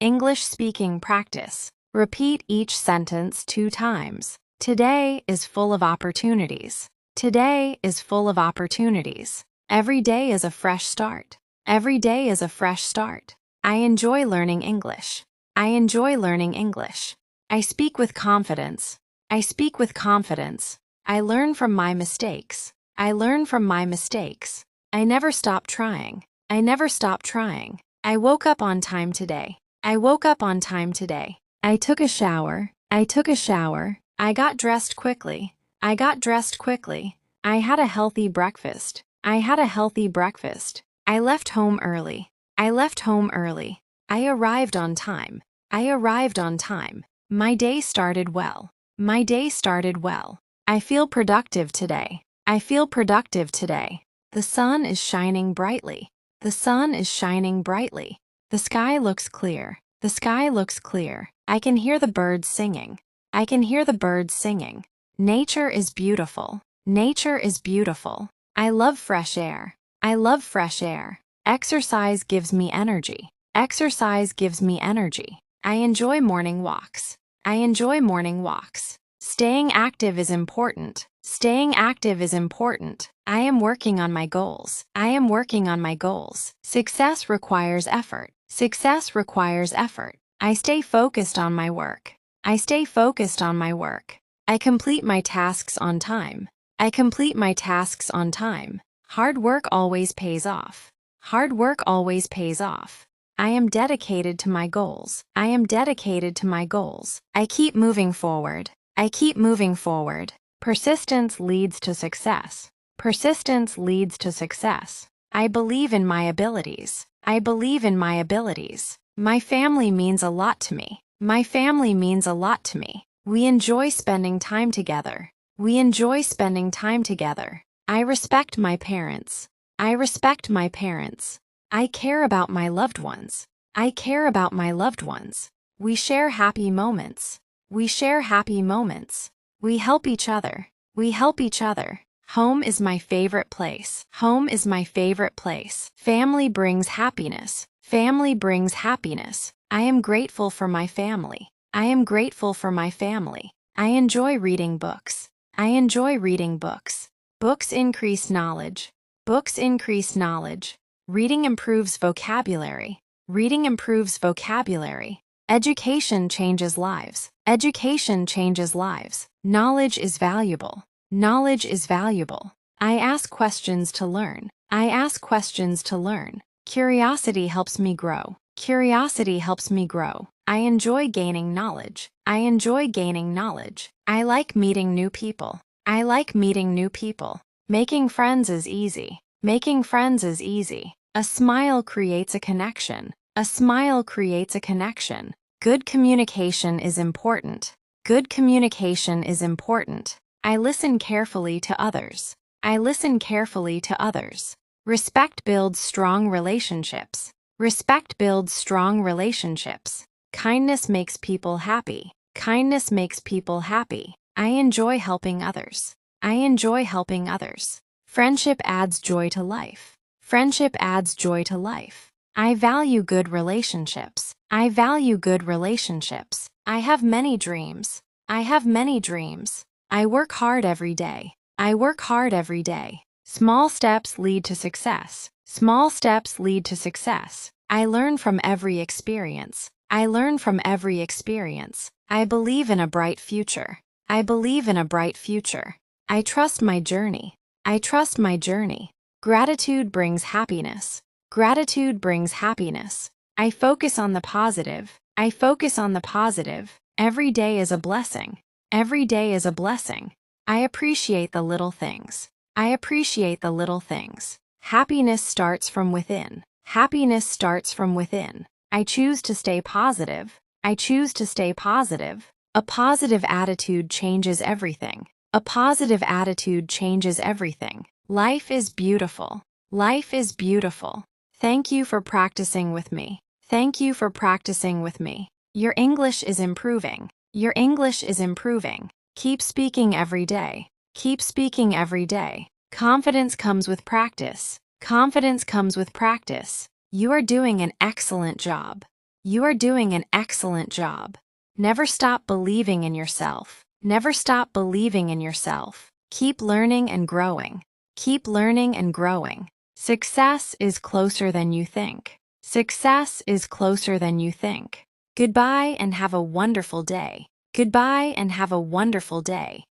English speaking practice. Repeat each sentence 2 times. Today is full of opportunities. Today is full of opportunities. Every day is a fresh start. Every day is a fresh start. I enjoy learning English. I enjoy learning English. I speak with confidence. I speak with confidence. I learn from my mistakes. I learn from my mistakes. I never stop trying. I never stop trying. I woke up on time today. I woke up on time today. I took a shower. I took a shower. I got dressed quickly. I got dressed quickly. I had a healthy breakfast. I had a healthy breakfast. I left home early. I left home early. I arrived on time. I arrived on time. My day started well. My day started well. I feel productive today. I feel productive today. The sun is shining brightly. The sun is shining brightly. The sky looks clear. The sky looks clear. I can hear the birds singing. I can hear the birds singing. Nature is beautiful. Nature is beautiful. I love fresh air. I love fresh air. Exercise gives me energy. Exercise gives me energy. I enjoy morning walks. I enjoy morning walks. Staying active is important. Staying active is important. I am working on my goals. I am working on my goals. Success requires effort. Success requires effort. I stay focused on my work. I stay focused on my work. I complete my tasks on time. I complete my tasks on time. Hard work always pays off. Hard work always pays off. I am dedicated to my goals. I am dedicated to my goals. I keep moving forward. I keep moving forward. Persistence leads to success. Persistence leads to success. I believe in my abilities. I believe in my abilities. My family means a lot to me. My family means a lot to me. We enjoy spending time together. We enjoy spending time together. I respect my parents. I respect my parents. I care about my loved ones. I care about my loved ones. We share happy moments. We share happy moments. We help each other. We help each other. Home is my favorite place. Home is my favorite place. Family brings happiness. Family brings happiness. I am grateful for my family. I am grateful for my family. I enjoy reading books. I enjoy reading books. Books increase knowledge. Books increase knowledge. Reading improves vocabulary. Reading improves vocabulary. Education changes lives. Education changes lives. Knowledge is valuable. Knowledge is valuable. I ask questions to learn. I ask questions to learn. Curiosity helps me grow. Curiosity helps me grow. I enjoy gaining knowledge. I enjoy gaining knowledge. I like meeting new people. I like meeting new people. Making friends is easy. Making friends is easy. A smile creates a connection. A smile creates a connection. Good communication is important. Good communication is important. I listen carefully to others. I listen carefully to others. Respect builds strong relationships. Respect builds strong relationships. Kindness makes people happy. Kindness makes people happy. I enjoy helping others. I enjoy helping others. Friendship adds joy to life. Friendship adds joy to life. I value good relationships. I value good relationships. I have many dreams. I have many dreams. I work hard every day. I work hard every day. Small steps lead to success. Small steps lead to success. I learn from every experience. I learn from every experience. I believe in a bright future. I believe in a bright future. I trust my journey. I trust my journey. Gratitude brings happiness. Gratitude brings happiness. I focus on the positive. I focus on the positive. Every day is a blessing. Every day is a blessing. I appreciate the little things. I appreciate the little things. Happiness starts from within. Happiness starts from within. I choose to stay positive. I choose to stay positive. A positive attitude changes everything. A positive attitude changes everything. Life is beautiful. Life is beautiful. Thank you for practicing with me. Thank you for practicing with me. Your English is improving. Your English is improving. Keep speaking every day. Keep speaking every day. Confidence comes with practice. Confidence comes with practice. You are doing an excellent job. You are doing an excellent job. Never stop believing in yourself. Never stop believing in yourself. Keep learning and growing. Keep learning and growing. Success is closer than you think. Success is closer than you think. Goodbye and have a wonderful day. Goodbye and have a wonderful day.